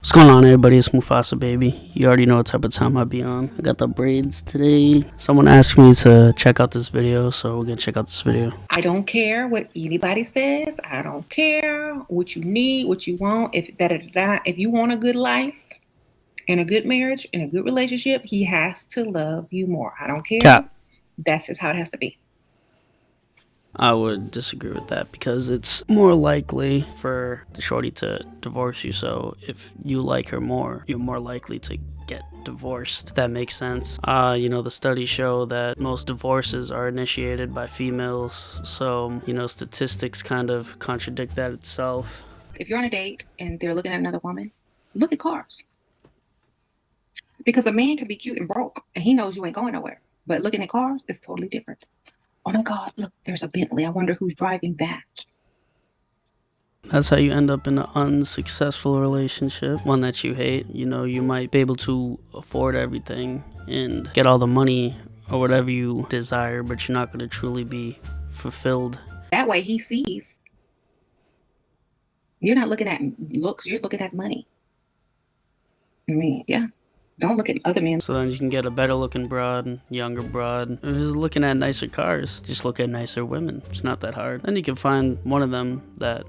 What's going on, everybody? It's Mufasa, baby. You already know what type of time I be on. I got the braids today. Someone asked me to check out this video, so we're gonna check out this video. I don't care what anybody says. I don't care what you need, what you want. If you want a good life and a good marriage and a good relationship, he has to love you more. I don't care. Cap. That's just how it has to be. I would disagree with that because it's more likely for the shorty to divorce you. So if you like her more, you're more likely to get divorced. If that makes sense. The studies show that most divorces are initiated by females. So, statistics kind of contradict that itself. If you're on a date and they're looking at another woman, look at cars. Because a man can be cute and broke and he knows you ain't going nowhere. But looking at cars is totally different. Oh my God, look, there's a Bentley. I wonder who's driving that. That's how you end up in an unsuccessful relationship, one that you hate. You might be able to afford everything and get all the money or whatever you desire, but you're not going to truly be fulfilled. That way he sees. You're not looking at looks, you're looking at money. I mean, yeah. Don't look at other men. So then you can get a better looking broad, younger broad. Just looking at nicer cars. Just look at nicer women. It's not that hard. Then you can find one of them that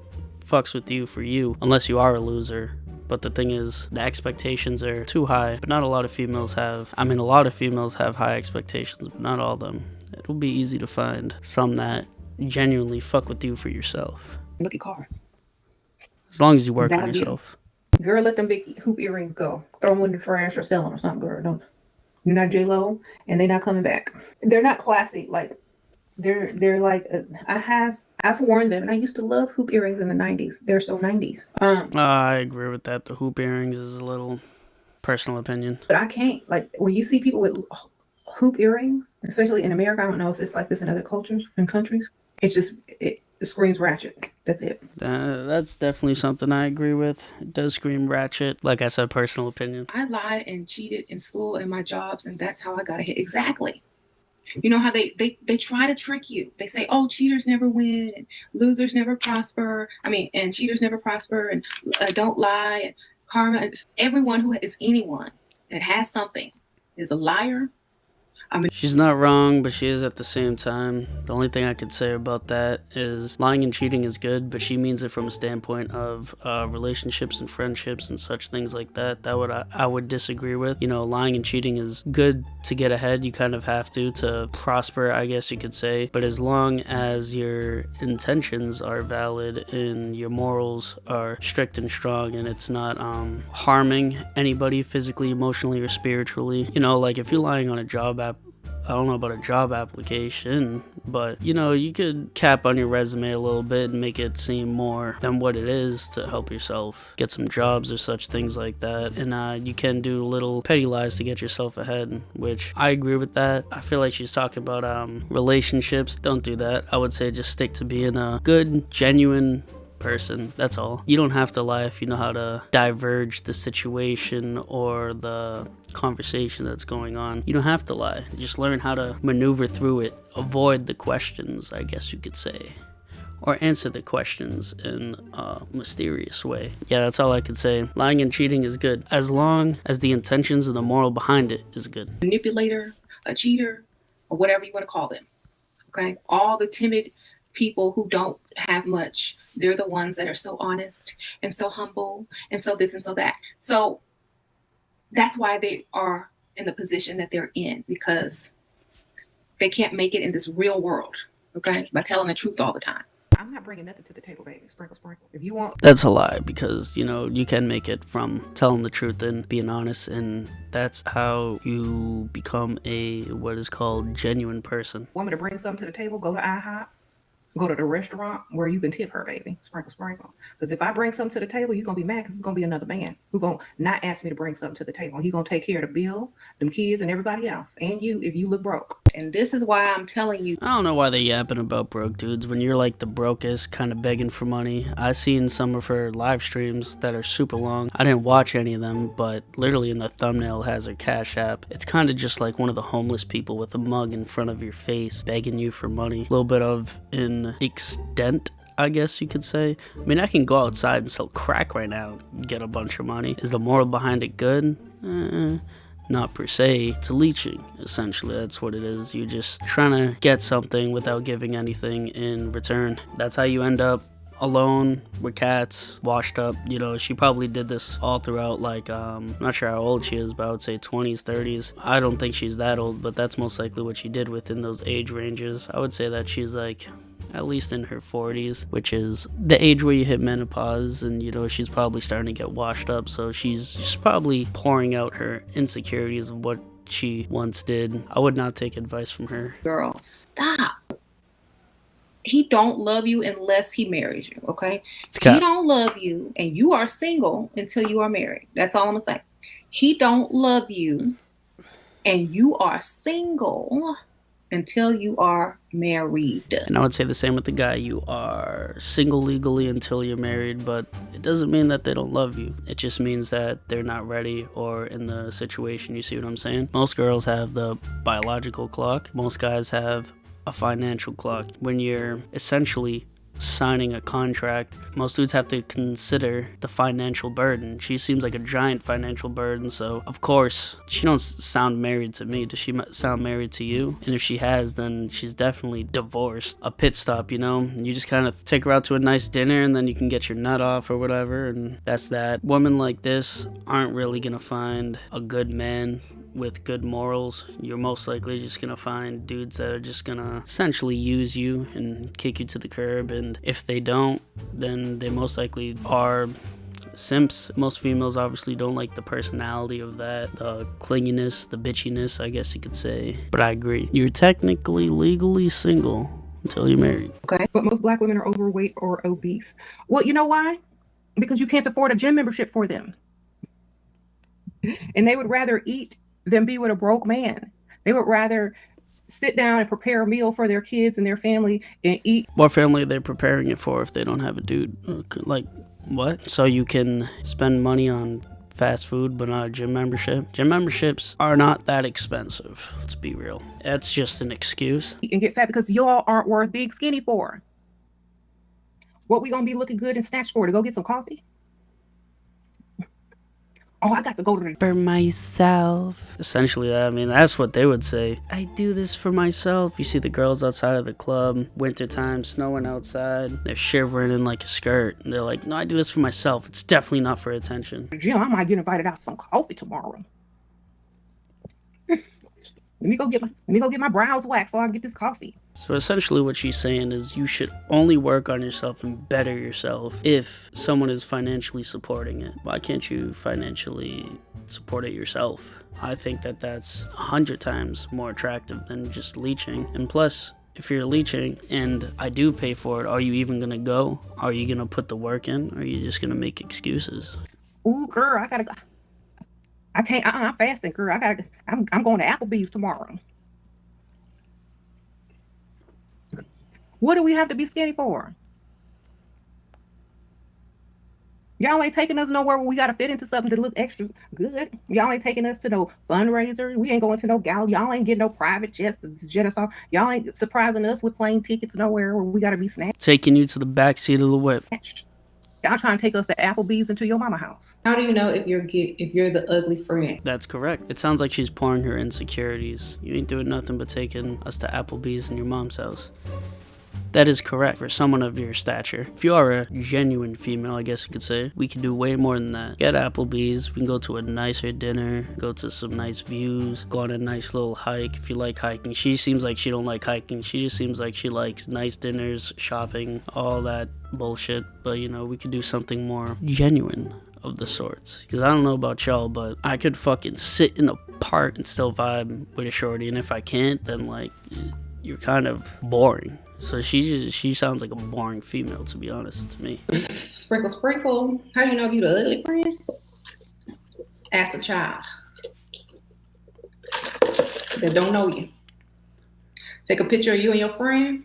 fucks with you for you, unless you are a loser. But the thing is, the expectations are too high. But not a lot of females have. A lot of females have high expectations, but not all of them. It'll be easy to find some that genuinely fuck with you for yourself. Look at cars. As long as you work on yourself. Girl, let them big hoop earrings go. Throw them in the trash or sell them or something, girl. Don't. You're not J-Lo, and they're not coming back. They're not classy. Like, they're like, I've worn them, and I used to love hoop earrings in the 90s. They're so 90s. I agree with that. The hoop earrings is a little personal opinion. But I can't. Like, when you see people with hoop earrings, especially in America, I don't know if it's like this in other cultures and countries. It's just, it screams ratchet. That's it. That's definitely something I agree with. It does scream ratchet. Like I said, personal opinion. I lied and cheated in school and my jobs, and that's how I got ahead. Exactly. You know how they try to trick you. They say, oh, cheaters never win, and losers never prosper. And cheaters never prosper, and don't lie, and karma. Everyone who is anyone that has something is a liar. She's not wrong, but she is at the same time. The only thing I could say about that is lying and cheating is good, but she means it from a standpoint of relationships and friendships and such things like that. I would disagree with. Lying and cheating is good to get ahead. You kind of have to prosper, I guess you could say. But as long as your intentions are valid and your morals are strict and strong and it's not harming anybody physically, emotionally, or spiritually. Like if you're lying on a job app, I don't know about a job application, but you could cap on your resume a little bit and make it seem more than what it is to help yourself get some jobs or such things like that. And you can do little petty lies to get yourself ahead, which I agree with that. I feel like she's talking about relationships. Don't do that. I would say just stick to being a good, genuine person. That's all. You don't have to lie if you know how to diverge the situation or the conversation that's going on. You don't have to lie. Just learn how to maneuver through it. Avoid the questions, I guess you could say. Or answer the questions in a mysterious way. Yeah, that's all I could say. Lying and cheating is good, as long as the intentions and the moral behind it is good. Manipulator, a cheater, or whatever you want to call them. Okay? All the timid people who don't have much, they're the ones that are so honest and so humble and so this and so that. So that's why they are in the position that they're in, because they can't make it in this real world, okay, by telling the truth all the time. I'm not bringing nothing to the table, baby. Sprinkle, sprinkle. If you want. That's a lie, because you can make it from telling the truth and being honest, and that's how you become a what is called genuine person. Want me to bring something to the table? Go to IHOP. Go to the restaurant where you can tip her, baby. Sprinkle, sprinkle. Because if I bring something to the table, you're going to be mad because it's going to be another man who's going to not ask me to bring something to the table. He's going to take care of the bill, them kids, and everybody else. And you, if you look broke. And this is why I'm telling you. I don't know why they yapping about broke dudes when you're like the brokest, kind of begging for money. I seen some of her live streams that are super long. I didn't watch any of them, but literally in the thumbnail has her Cash App. It's kind of just like one of the homeless people with a mug in front of your face begging you for money. A little bit of an extent I guess you could say. I mean, I can go outside and sell crack right now, get a bunch of money. Is the moral behind it good? Not per se. It's leeching, essentially. That's what it is. You're just trying to get something without giving anything in return. That's how you end up alone with cats, washed up. You know, she probably did this all throughout, like, I'm not sure how old she is, but I would say 20s, 30s. I don't think she's that old, but that's most likely what she did within those age ranges. I would say that she's like at least in her 40s, which is the age where you hit menopause, and you know, she's probably starting to get washed up, so she's just probably pouring out her insecurities of what she once did. I would not take advice from her. Girl, stop. He don't love you unless he marries you, okay? He don't love you, and you are single until you are married. That's all I'm gonna say. He don't love you, and you are single until you are married. And I would say the same with the guy. You are single legally until you're married, but it doesn't mean that they don't love you. It just means that they're not ready or in the situation. You see what I'm saying? Most girls have the biological clock. Most guys have a financial clock. When you're essentially signing a contract, most dudes have to consider the financial burden. She seems like a giant financial burden, so of course she don't sound married to me. Does she sound married to you? And if she has, then she's definitely divorced. A pit stop, you know, you just kind of take her out to a nice dinner and then you can get your nut off or whatever, and that's that. Women like this aren't really gonna find a good man with good morals. You're most likely just gonna find dudes that are just gonna essentially use you and kick you to the curb, and if they don't, then they most likely are simps. Most females obviously don't like the personality of that, the clinginess, the bitchiness, I guess you could say. But I agree, you're technically legally single until you're married. Okay, but most black women are overweight or obese. Well, you know why? Because you can't afford a gym membership for them, and they would rather eat than be with a broke man. They would rather sit down and prepare a meal for their kids and their family and eat. What family are they preparing it for if they don't have a dude? Like, what? So you can spend money on fast food but not a gym membership? Gym memberships are not that expensive, let's be real. That's just an excuse. And get fat because y'all aren't worth being skinny for. What we gonna be looking good and snatched for? To go get some coffee? Oh, I got to go to the for myself. Essentially, I mean, that's what they would say. I do this for myself. You see the girls outside of the club, wintertime, snowing outside. They're shivering in like a skirt. And they're like, no, I do this for myself. It's definitely not for attention. gym. I might get invited out for some coffee tomorrow. Let me go get my brows waxed so I can get this coffee. So essentially what she's saying is you should only work on yourself and better yourself if someone is financially supporting it. Why can't you financially support it yourself? I think that that's 100 times more attractive than just leeching. And plus, if you're leeching and I do pay for it, are you even gonna go? Are you gonna put the work in? Or are you just gonna make excuses? Ooh, girl, I gotta go. I can't. I'm fasting, girl. I'm going to Applebee's tomorrow. What do we have to be skinny for? Y'all ain't taking us nowhere where we got to fit into something to look extra good. Y'all ain't taking us to no fundraiser. We ain't going to no gala. Y'all ain't getting no private jets to jet us off. Y'all ain't surprising us with plane tickets nowhere where we got to be snatched. Taking you to the back seat of the whip. Y'all trying to take us to Applebee's into your mama house. How do you know if you're the ugly friend? That's correct. It sounds like she's pouring her insecurities. You ain't doing nothing but taking us to Applebee's in your mom's house. That is correct for someone of your stature. If you are a genuine female, I guess you could say, we can do way more than that. Get Applebee's, we can go to a nicer dinner, go to some nice views, go on a nice little hike if you like hiking. She seems like she don't like hiking. She just seems like she likes nice dinners, shopping, all that bullshit. But you know, we could do something more genuine of the sorts. Because I don't know about y'all, but I could fucking sit in a park and still vibe with a shorty. And if I can't, then like, you're kind of boring. So she sounds like a boring female, to be honest, to me. Sprinkle, sprinkle. How do you know if you the ugly friend? Ask a child that don't know you. Take a picture of you and your friend.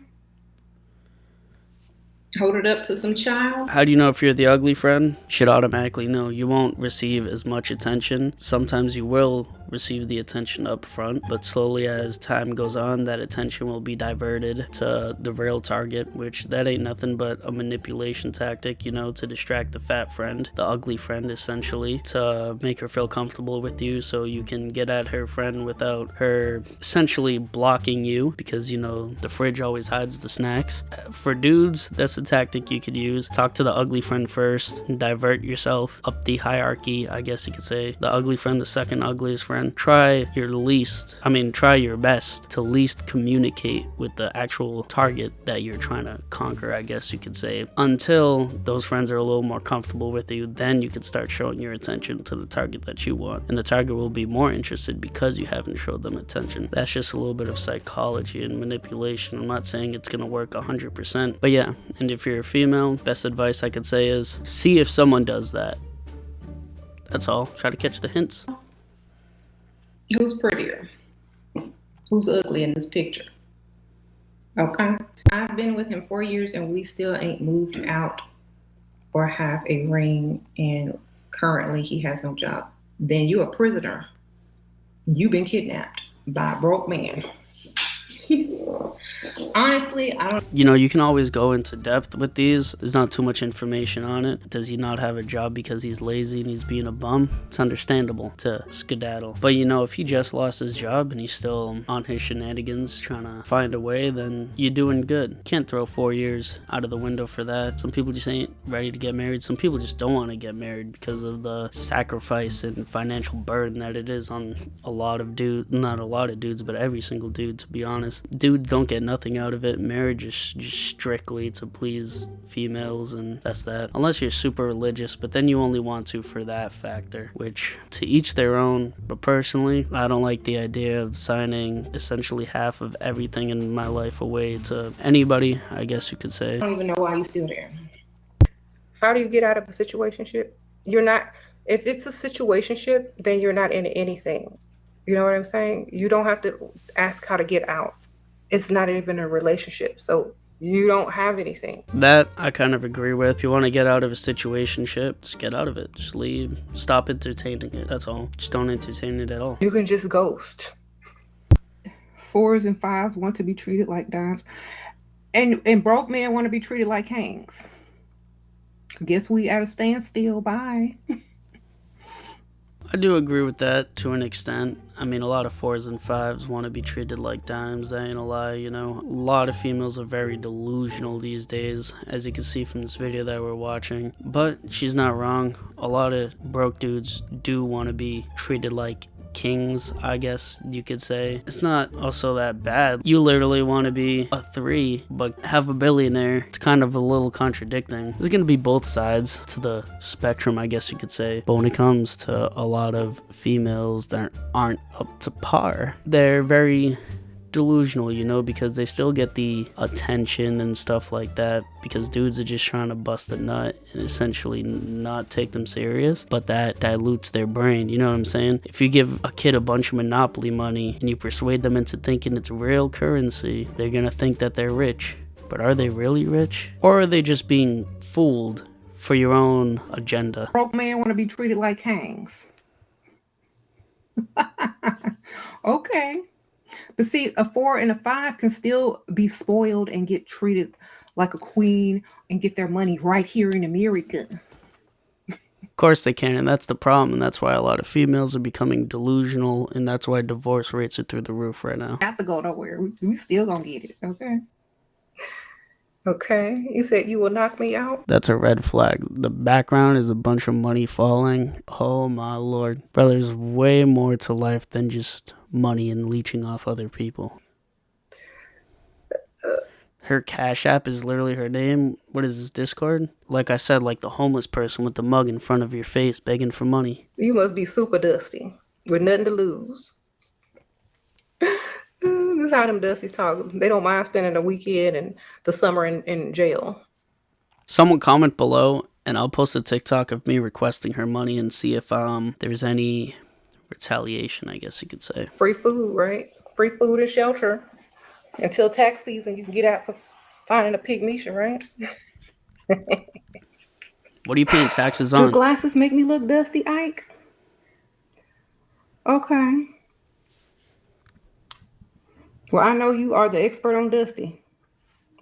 Hold it up to some child. How do you know if you're the ugly friend? You should automatically know. You won't receive as much attention. Sometimes you will receive the attention up front, but slowly as time goes on, that attention will be diverted to the real target, which that ain't nothing but a manipulation tactic, you know, to distract the fat friend, the ugly friend essentially, to make her feel comfortable with you so you can get at her friend without her essentially blocking you, because, you know, the fridge always hides the snacks. For dudes, that's a tactic you could use. Talk to the ugly friend first and divert yourself up the hierarchy, I guess you could say. The ugly friend, the second ugliest friend. Try your best to least communicate with the actual target that you're trying to conquer, I guess you could say, until those friends are a little more comfortable with you. Then you can start showing your attention to the target that you want, and the target will be more interested because you haven't showed them attention. That's just a little bit of psychology and manipulation. I'm not saying it's gonna work 100%, but yeah. And if you're a female, best advice I could say is see if someone does that. That's all. Try to catch the hints. Who's prettier? Who's ugly in this picture? Okay. I've been with him 4 years and we still ain't moved out or have a ring, and currently he has no job. Then you a prisoner. You've been kidnapped by a broke man. Honestly, I don't. You know, you can always go into depth with these. There's not too much information on it. Does he not have a job because he's lazy and he's being a bum? It's understandable to skedaddle. But you know, if he just lost his job and he's still on his shenanigans trying to find a way, then you're doing good. Can't throw 4 years out of the window for that. Some people just ain't ready to get married. Some people just don't want to get married because of the sacrifice and financial burden that it is on a lot of dudes. Not a lot of dudes, but every single dude, to be honest. Dudes don't get nothing out of it. Marriage is just strictly to please females, and that's that. Unless you're super religious, but then you only want to for that factor, which to each their own. But personally, I don't like the idea of signing essentially half of everything in my life away to anybody, I guess you could say. I don't even know why he's still there. How do you get out of a situationship? You're not, if it's a situationship, then you're not in anything. You know what I'm saying? You don't have to ask how to get out. It's not even a relationship, so you don't have anything. That I kind of agree with. If you want to get out of a situationship, just get out of it. Just leave. Stop entertaining it. That's all. Just don't entertain it at all. You can just ghost. 4s and 5s want to be treated like dimes, and broke men want to be treated like kings. Guess we at a standstill. Bye. I do agree with that to an extent. I mean, a lot of 4s and 5s want to be treated like dimes. That ain't a lie, you know. A lot of females are very delusional these days, as you can see from this video that we're watching. But she's not wrong. A lot of broke dudes do want to be treated like kings, I guess you could say. It's not also that bad. You literally want to be a 3 but have a billionaire. It's kind of a little contradicting. There's gonna be both sides to the spectrum, I guess you could say. But when it comes to a lot of females that aren't up to par, they're very delusional, you know, because they still get the attention and stuff like that because dudes are just trying to bust a nut and essentially not take them serious, but that dilutes their brain, you know what I'm saying? If you give a kid a bunch of Monopoly money and you persuade them into thinking it's real currency, they're gonna think that they're rich. But are they really rich? Or are they just being fooled for your own agenda? Broke men want to be treated like kings. Okay. But see, a 4 and a 5 can still be spoiled and get treated like a queen and get their money right here in America. Of course they can, and that's the problem, and that's why a lot of females are becoming delusional, and that's why divorce rates are through the roof right now. Have to go nowhere. We still gonna get it, okay? Okay, you said you will knock me out? That's a red flag. The background is a bunch of money falling. Oh my lord. Brother, there's way more to life than just money and leeching off other people. Her Cash App is literally her name. What is this, Discord? Like I said, like the homeless person with the mug in front of your face begging for money. You must be super dusty with nothing to lose. This is how them dusties talk. They don't mind spending the weekend and the summer in jail. Someone comment below and I'll post a TikTok of me requesting her money and see if there's any retaliation, I guess you could say. Free food, right? Free food and shelter until tax season. You can get out for finding a pygmy, right? What are you paying taxes Your on? glasses make me look dusty, Ike. Okay. Well, I know you are the expert on dusty.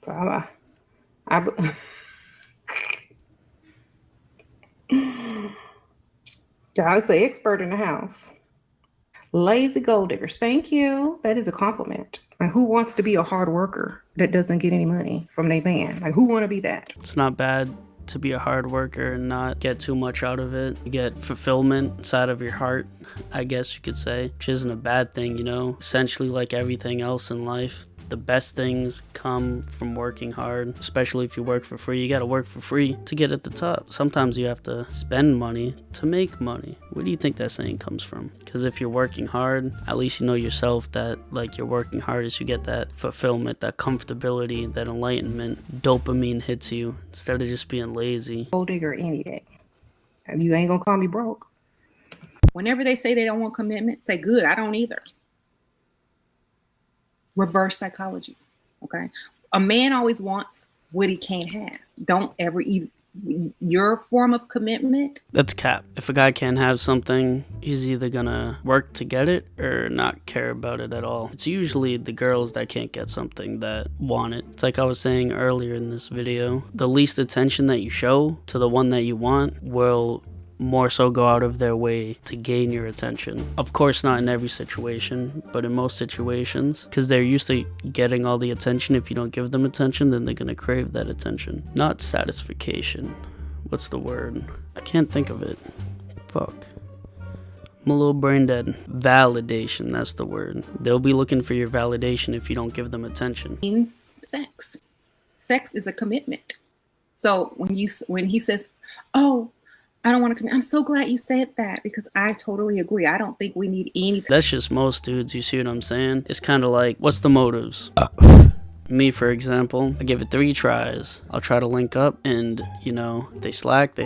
So I yeah, I would say expert in the house. Lazy gold diggers. Thank you. That is a compliment. Like, who wants to be a hard worker that doesn't get any money from their band? Like, who want to be that? It's not bad to be a hard worker and not get too much out of it. You get fulfillment inside of your heart, I guess you could say, which isn't a bad thing, you know? Essentially, like everything else in life, the best things come from working hard, especially if you work for free. You gotta work for free to get at the top. Sometimes you have to spend money to make money. Where do you think that saying comes from? Because if you're working hard, at least you know yourself that like you're working hard as you get that fulfillment, that comfortability, that enlightenment. Dopamine hits you instead of just being lazy. Gold digger any day. And you ain't gonna call me broke. Whenever they say they don't want commitment, say, good, I don't either. Reverse psychology. Okay. A man always wants what he can't have. Don't ever eat your form of commitment. That's cap. If a guy can't have something, he's either gonna work to get it or not care about it at all. It's usually the girls that can't get something that want it. It's like I was saying earlier in this video, the least attention that you show to the one that you want will more so go out of their way to gain your attention. Of course, not in every situation, but in most situations, because they're used to getting all the attention. If you don't give them attention, then they're gonna crave that attention. Not satisfaction. What's the word? I can't think of it. Fuck. I'm a little brain dead. Validation, that's the word. They'll be looking for your validation if you don't give them attention. Means sex. Sex is a commitment. So when he says, oh, I don't want to commit. I'm so glad you said that because I totally agree. I don't think we need any. That's just most dudes. You see what I'm saying? It's kind of like, what's the motives? Me, for example, I give it 3 tries. I'll try to link up and, you know, they slack. I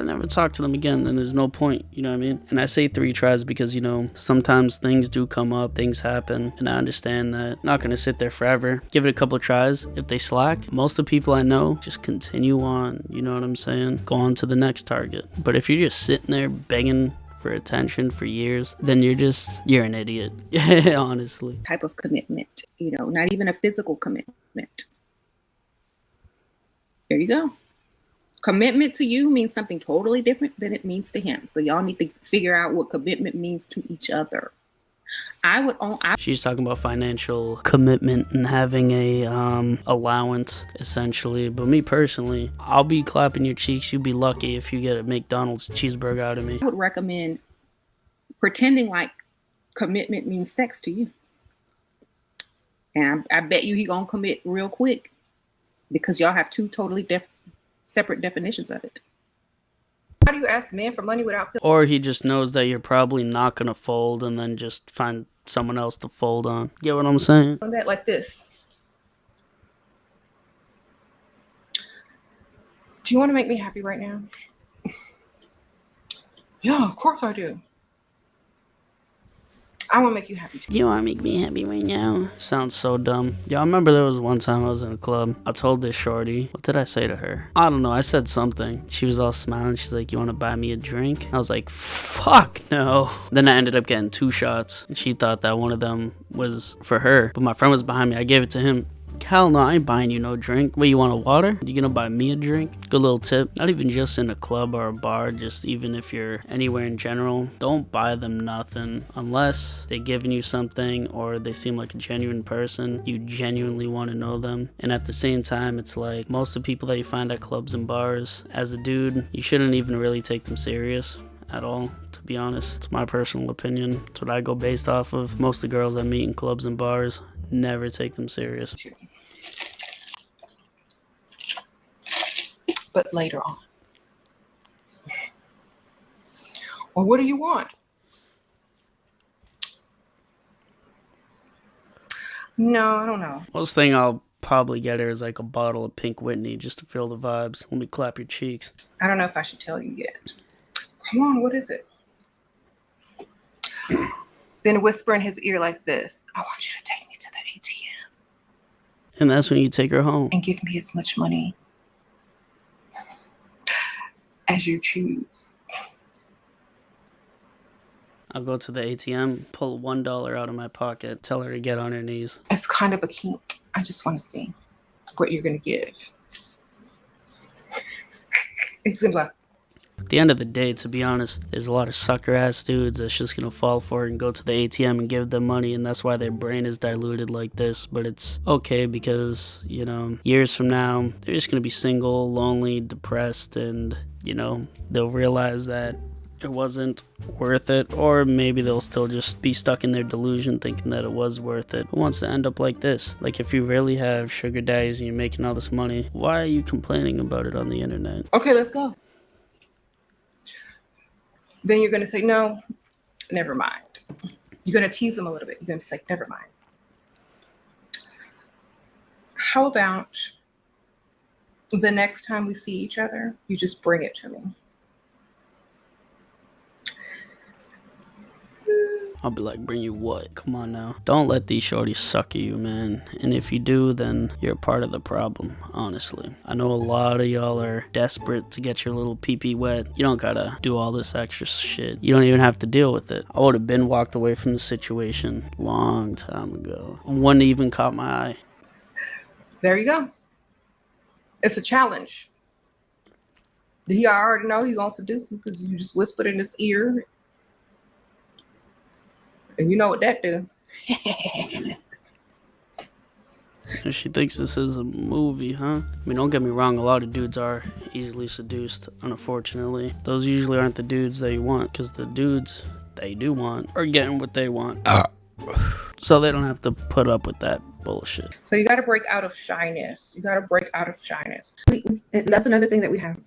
never talk to them again, then there's no point, you know what I mean? And I say 3 tries because, you know, sometimes things do come up, things happen, and I understand that. I'm not gonna sit there forever. Give it a couple of tries. If they slack, most of the people I know just continue on, you know what I'm saying? Go on to the next target. But if you're just sitting there begging for attention for years, then you're an idiot. Honestly. Type of commitment, you know, not even a physical commitment. There you go. Commitment to you means something totally different than it means to him. So y'all need to figure out what commitment means to each other. She's talking about financial commitment and having a allowance essentially, but me personally, I'll be clapping your cheeks. You'd be lucky if you get a McDonald's cheeseburger out of me. I would recommend pretending like commitment means sex to you, and I bet you he gonna commit real quick because y'all have 2 totally separate definitions of it. How do you ask men for money without feeling? Or he just knows that you're probably not gonna fold and then just find someone else to fold on. Get what I'm saying? That like this. Do you want to make me happy right now? Yeah, of course I do. I want to make you happy too. You want to make me happy right now? Sounds so dumb. Yo, I remember there was one time I was in a club. I told this shorty, what did I say to her? I don't know. I said something. She was all smiling. She's like, you want to buy me a drink? I was like, fuck no. Then I ended up getting 2 shots. And she thought that one of them was for her. But my friend was behind me. I gave it to him. Hell no, I ain't buying you no drink. Wait, you want a water? You gonna buy me a drink? Good little tip. Not even just in a club or a bar, just even if you're anywhere in general. Don't buy them nothing unless they're giving you something or they seem like a genuine person. You genuinely want to know them. And at the same time, it's like most of the people that you find at clubs and bars, as a dude, you shouldn't even really take them serious at all, to be honest. It's my personal opinion. It's what I go based off of. Most of the girls I meet in clubs and bars, never take them serious. But later on. Well, what do you want? No, I don't know. Most thing I'll probably get her is like a bottle of Pink Whitney just to feel the vibes. Let me clap your cheeks. I don't know if I should tell you yet. Come on, what is it? Then whisper in his ear like this. I want you to take me to the ATM. And that's when you take her home. And give me as much money as you choose. I'll go to the ATM, pull $1 out of my pocket, tell her to get on her knees. It's kind of a kink. I just want to see what you're going to give. It's gonna be like, At the end of the day, to be honest, there's a lot of sucker-ass dudes that's just going to fall for it and go to the ATM and give them money, and that's why their brain is diluted like this. But it's okay because, you know, years from now, they're just going to be single, lonely, depressed, and, you know, they'll realize that it wasn't worth it, or maybe they'll still just be stuck in their delusion thinking that it was worth it. Who wants to end up like this? Like, if you really have sugar daddies and you're making all this money, why are you complaining about it on the internet? okay, let's go. Then you're going to say, no, never mind. You're going to tease them a little bit. You're going to say, never mind. How about the next time we see each other, you just bring it to me? I'll be like, bring you what? Come on now. Don't let these shorties suck you, man. And if you do, then you're a part of the problem, honestly. I know a lot of y'all are desperate to get your little pee-pee wet. You don't gotta do all this extra shit. You don't even have to deal with it. I would have been walked away from the situation long time ago. One even caught my eye. There you go. It's a challenge. He already know he gonna seduce him because you just whispered in his ear. And you know what that do. She thinks this is a movie, huh? I mean, don't get me wrong, a lot of dudes are easily seduced, unfortunately. Those usually aren't the dudes that you want, because the dudes that you do want are getting what they want. So they don't have to put up with that bullshit. So you got to break out of shyness. You got to break out of shyness. That's another thing that we have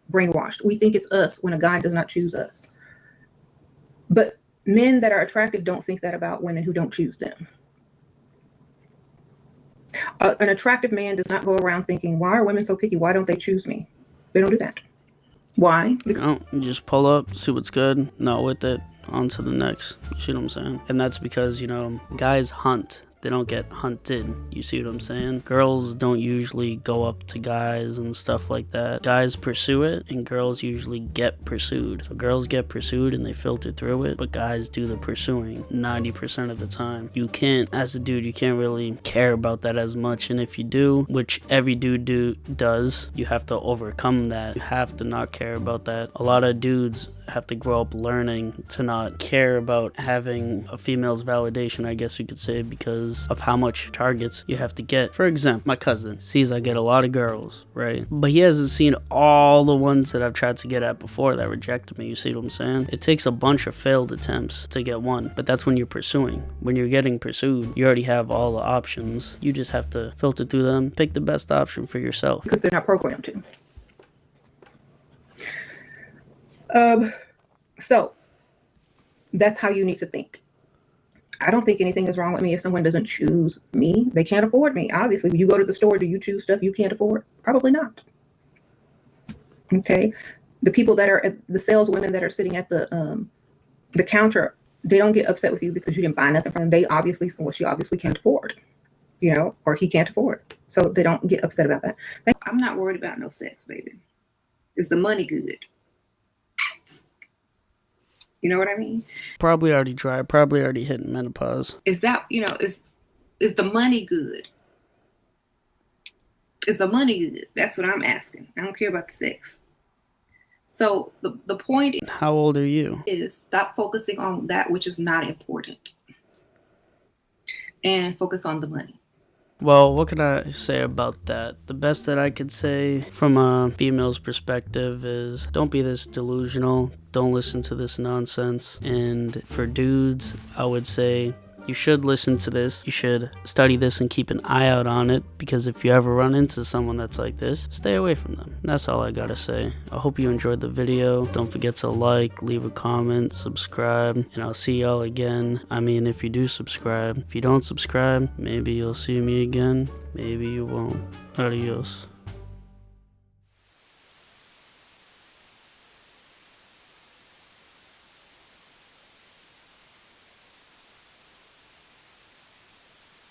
brainwashed. We think it's us when a guy does not choose us. But men that are attractive don't think that about women who don't choose them. An attractive man does not go around thinking, why are women so picky? Why don't they choose me? They don't do that. Why? Because you just pull up, see what's good, not with it, on to the next. You see what I'm saying? And that's because, you know, guys hunt. They don't get hunted. You see what I'm saying? Girls don't usually go up to guys and stuff like that. Guys pursue it, and girls usually get pursued. So girls get pursued and they filter through it, but guys do the pursuing 90% of the time. You can't, as a dude, you can't really care about that as much. And if you do, which every dude does, you have to overcome that. You have to not care about that. A lot of dudes have to grow up learning to not care about having a female's validation, I guess you could say, because of how much targets you have to get. For example, my cousin sees I get a lot of girls, right? But he hasn't seen all the ones that I've tried to get at before that rejected me. You see what I'm saying? It takes a bunch of failed attempts to get one, but that's when you're pursuing. When you're getting pursued, you already have all the options. You just have to filter through them, pick the best option for yourself. Because they're not programmed to. So that's how you need to think. I don't think anything is wrong with me if someone doesn't choose me. They can't afford me. Obviously, when you go to the store, do you choose stuff you can't afford? Probably not. Okay. The people that are at the saleswomen that are sitting at the counter, they don't get upset with you because you didn't buy nothing from them. They obviously, well, she obviously can't afford, you know, or he can't afford. So they don't get upset about that. I'm not worried about no sex, baby. Is the money good? You know what I mean? Probably already dry, probably already hitting menopause. Is that, you know, is the money good? Is the money good? That's what I'm asking. I don't care about the sex. So the point How old are you? is stop focusing on that which is not important and focus on the money. Well, what can I say about that? The best that I could say from a female's perspective is don't be this delusional. Don't listen to this nonsense. And for dudes, I would say you should listen to this. You should study this and keep an eye out on it, because if you ever run into someone that's like this, stay away from them. That's all I gotta say. I hope you enjoyed the video. Don't forget to like, leave a comment, subscribe, and I'll see y'all again. I mean, if you do subscribe. If you don't subscribe, maybe you'll see me again. Maybe you won't. Adios.